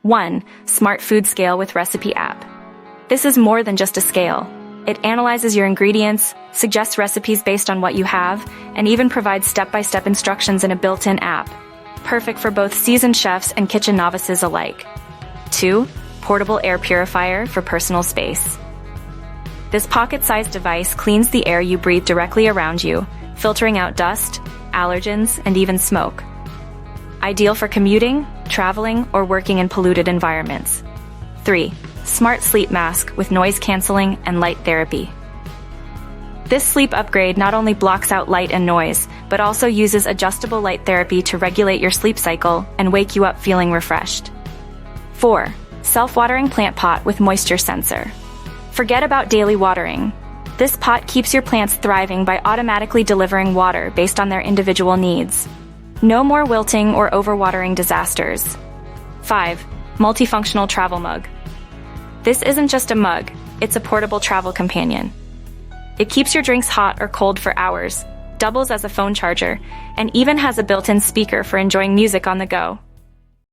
1. Smart Food Scale with Recipe App. This is more than just a scale. It analyzes your ingredients, suggests recipes based on what you have, and even provides step-by-step instructions in a built-in app. Perfect for both seasoned chefs and kitchen novices alike. 2. Portable Air Purifier for personal space. This pocket-sized device cleans the air you breathe directly around you, filtering out dust, allergens, and even smoke. Ideal for commuting, traveling, or working in polluted environments. 3. Smart Sleep Mask with noise canceling and light therapy. This sleep upgrade not only blocks out light and noise, but also uses adjustable light therapy to regulate your sleep cycle and wake you up feeling refreshed. 4. Self-watering plant pot with moisture sensor. Forget about daily watering. This pot keeps your plants thriving by automatically delivering water based on their individual needs. No more wilting or overwatering disasters. 5. Multifunctional travel mug. This isn't just a mug, it's a portable travel companion. It keeps your drinks hot or cold for hours, doubles as a phone charger, and even has a built-in speaker for enjoying music on the go.